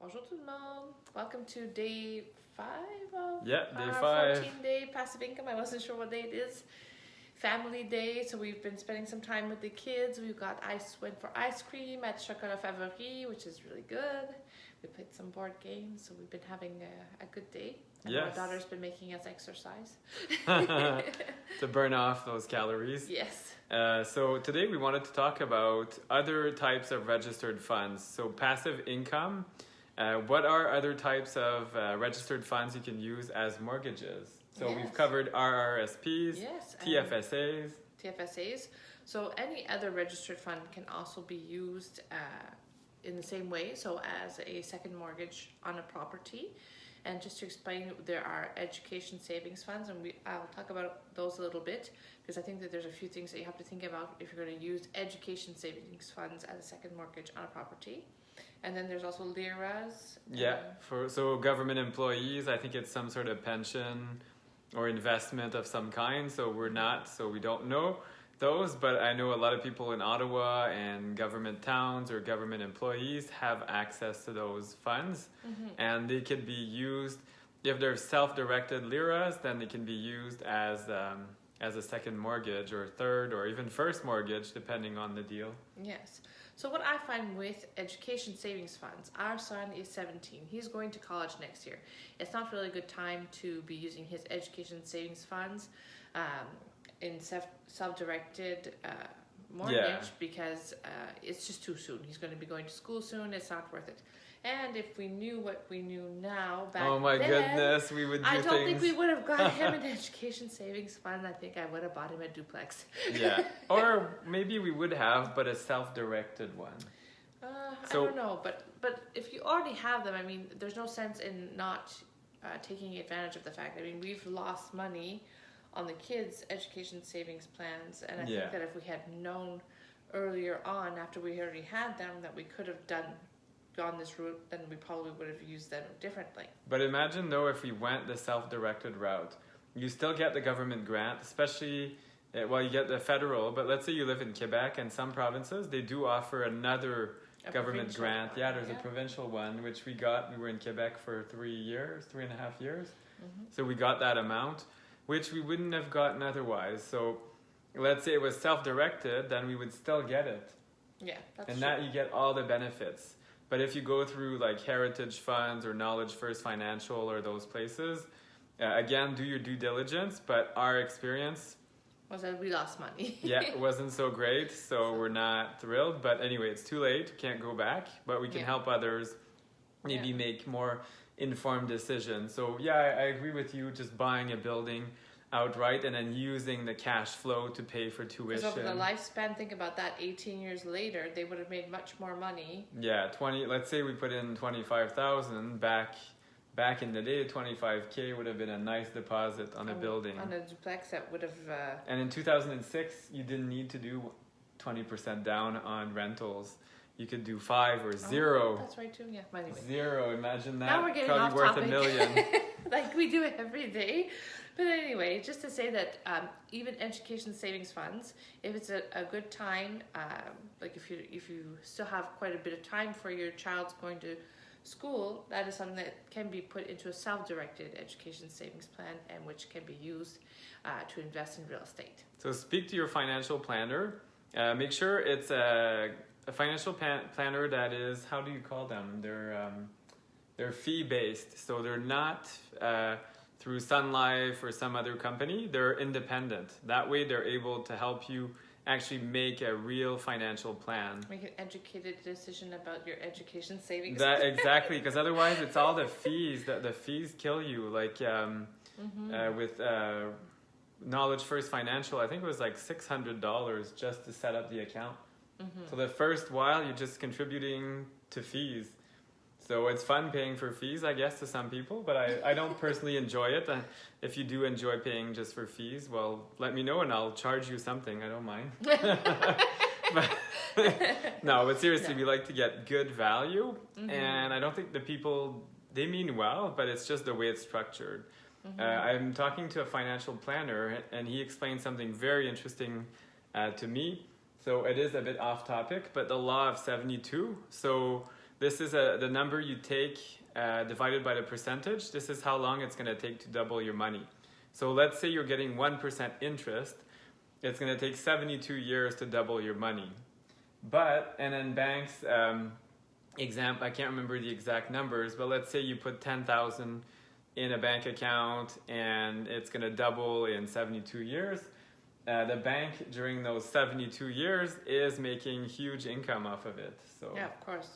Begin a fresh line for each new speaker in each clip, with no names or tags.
Bonjour tout le monde. Welcome to day 5 of
Day
our
5.
14-day passive income. I wasn't sure what day it is. Family day, so we've been spending some time with the kids. Went for ice cream at Chocolat Favori, which is really good. We played some board games, so we've been having a good day. And
Yes.
our daughter's been making us exercise.
To burn off those calories.
Yes.
So today we wanted to talk about other types of registered funds. So passive income. What are other types of registered funds you can use as mortgages? So we've covered RRSPs,
Yes,
TFSAs.
TFSAs. So any other registered fund can also be used in the same way, so as a second mortgage on a property. And just to explain, there are education savings funds, and I'll talk about those a little bit, because I think that there's a few things that you have to think about if you're going to use education savings funds as a second mortgage on a property. And then there's also LIRAs.
So government employees, I think it's some sort of pension or investment of some kind. So we don't know those, but I know a lot of people in Ottawa and government towns or government employees have access to those funds, and they can be used if they're self-directed LIRAs. Then they can be used as a second mortgage or third or even first mortgage, depending on the deal.
Yes. So what I find with education savings funds, our son is 17. He's going to college next year. It's not really a good time to be using his education savings funds in self-directed mortgage because it's just too soon. He's going to be going to school soon. It's not worth it. And if we knew what we knew now back then,
oh my goodness, we would do
I don't think
things.
we would have got him an education savings fund. I think I would have bought him a duplex.
Yeah, or maybe we would have, but a self-directed one.
I don't know, but if you already have them, I mean, there's no sense in not taking advantage of the fact. I mean, we've lost money on the kids' education savings plans, and I think that if we had known earlier on, after we already had them, that we could have gone this route, then we probably would have used them differently.
But imagine though, if we went the self-directed route, you still get the government grant, especially, you get the federal, but let's say you live in Quebec and some provinces, they do offer another government grant.
One.
There's a provincial one, which we got. We were in Quebec for 3.5 years. So we got that amount, which we wouldn't have gotten otherwise. So let's say it was self-directed, then we would still get it.
Yeah, that's
and
true.
that you get all the benefits. But if you go through like Heritage Funds or Knowledge First Financial or those places, again, do your due diligence. But our experience
was that we lost money.
it wasn't so great, so we're not thrilled. But anyway, it's too late. We can't go back. But we can help others maybe make more informed decisions. So I agree with you. Just buying a building outright and then using the cash flow to pay for tuition.
Because over the lifespan, think about that, 18 years later, they would have made much more money.
Yeah, let's say we put in 25,000 back in the day, 25K would have been a nice deposit on a building.
On a duplex that would have...
And in 2006, you didn't need to do 20% down on rentals. You could do 5 or 0.
That's right too, yeah. Anyway.
0, imagine that.
Now we're getting
probably
off
worth
topic.
$1 million.
Like we do it every day. But anyway, just to say that even education savings funds, if it's a good time, like if you still have quite a bit of time for your child's going to school, that is something that can be put into a self-directed education savings plan and which can be used to invest in real estate.
So speak to your financial planner. Make sure it's a financial planner that is, how do you call them? They're fee-based, so they're not through Sun Life or some other company. They're independent. That way they're able to help you actually make a real financial plan.
Make an educated decision about your education savings.
Exactly, because otherwise it's all the fees. The fees kill you. Like with Knowledge First Financial, I think it was like $600 just to set up the account. So the first while you're just contributing to fees. So it's fun paying for fees, I guess, to some people, but I don't personally enjoy it. If you do enjoy paying just for fees, well, let me know and I'll charge you something. I don't mind. But seriously, we like to get good value. And I don't think the people, they mean well, but it's just the way it's structured. I'm talking to a financial planner and he explained something very interesting to me. So it is a bit off topic, but the law of 72. So this is the number you take divided by the percentage. This is how long it's going to take to double your money. So let's say you're getting 1% interest. It's going to take 72 years to double your money. And then banks, I can't remember the exact numbers, but let's say you put 10,000 in a bank account and it's going to double in 72 years. The bank during those 72 years is making huge income off of it. So
yeah, of course.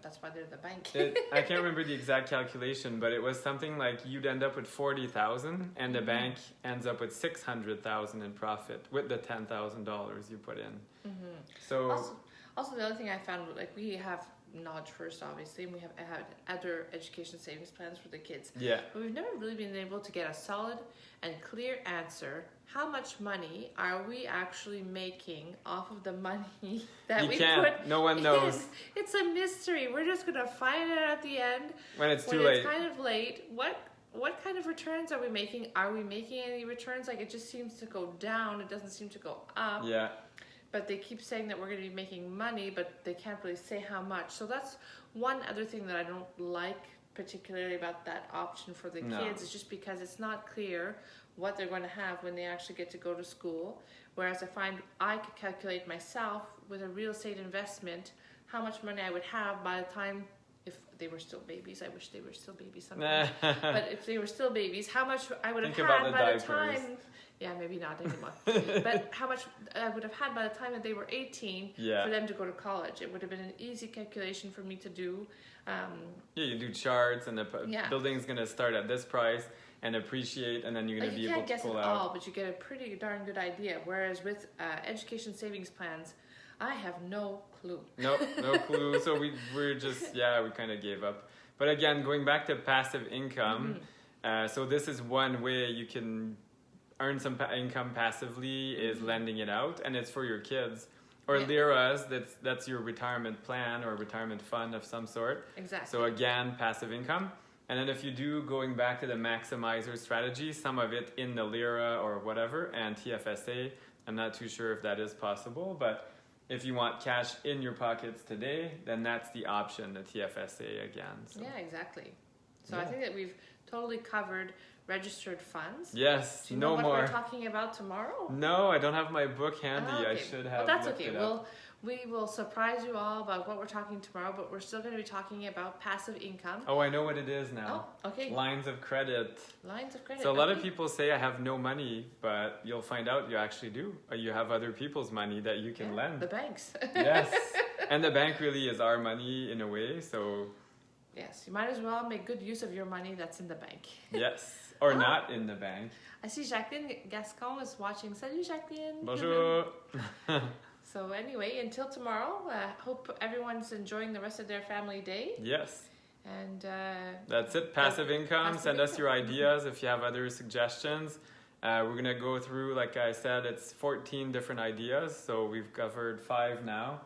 That's why they're the bank.
I can't remember the exact calculation, but it was something like you'd end up with 40,000 and the bank ends up with 600,000 in profit with the $10,000 you put in.
Mm-hmm.
So
also the other thing I found, like we have Knowledge First, obviously, and we have had other education savings plans for the kids.
Yeah.
But we've never really been able to get a solid and clear answer. How much money are we actually making off of the money that we put?
No one knows.
It's a mystery. We're just gonna find it at the end
when it's too late.
It's kind of late. What kind of returns are we making? Are we making any returns? Like, it just seems to go down. It doesn't seem to go up.
Yeah.
But they keep saying that we're going to be making money, but they can't really say how much. So that's one other thing that I don't like particularly about that option for the kids, is just because it's not clear what they're going to have when they actually get to go to school. Whereas I find I could calculate myself with a real estate investment how much money I would have by the time, if they were still babies. I wish they were still babies sometimes. But if they were still babies, how much I would have had by the time. Yeah, maybe not anymore. But how much I would have had by the time that they were 18 for them to go to college. It would have been an easy calculation for me to do.
You do charts, and the building's going to start at this price and appreciate, and then you're going to be able to pull out. You can't guess it all,
but you get a pretty darn good idea. Whereas with education savings plans, I have no clue. No
clue. So we're just, we kind of gave up. But again, going back to passive income, so this is one way you can earn some income passively, is lending it out, and it's for your kids. Or LIRAs, that's your retirement plan or retirement fund of some sort.
Exactly.
So again, passive income. And then if you do, going back to the maximizer strategy, some of it in the LIRA or whatever, and TFSA, I'm not too sure if that is possible, but if you want cash in your pockets today, then that's the option, the TFSA again. So.
Yeah, exactly. So I think that we've totally covered registered funds.
Yes,
Do you know what we're talking about tomorrow?
No, I don't have my book handy. I should have.
Well, that's okay. We will surprise you all about what we're talking tomorrow, but we're still going to be talking about passive income.
Oh, I know what it is now.
Oh, okay.
Lines of credit.
Lines of credit.
So a lot of people say I have no money, but you'll find out you actually do. You have other people's money that you can lend.
The banks.
Yes. And the bank really is our money in a way, so...
Yes, you might as well make good use of your money that's in the bank.
Yes. Or not in the bank.
I see Jacqueline Gascon is watching. Salut, Jacqueline.
Bonjour.
So anyway, until tomorrow, hope everyone's enjoying the rest of their family day.
Yes.
And
that's it. Passive income. Send us your ideas if you have other suggestions. We're going to go through, like I said, it's 14 different ideas. So we've covered 5 now.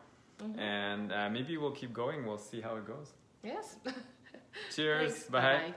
And maybe we'll keep going. We'll see how it goes.
Yes.
Cheers.
Thanks.
Bye.
Bye.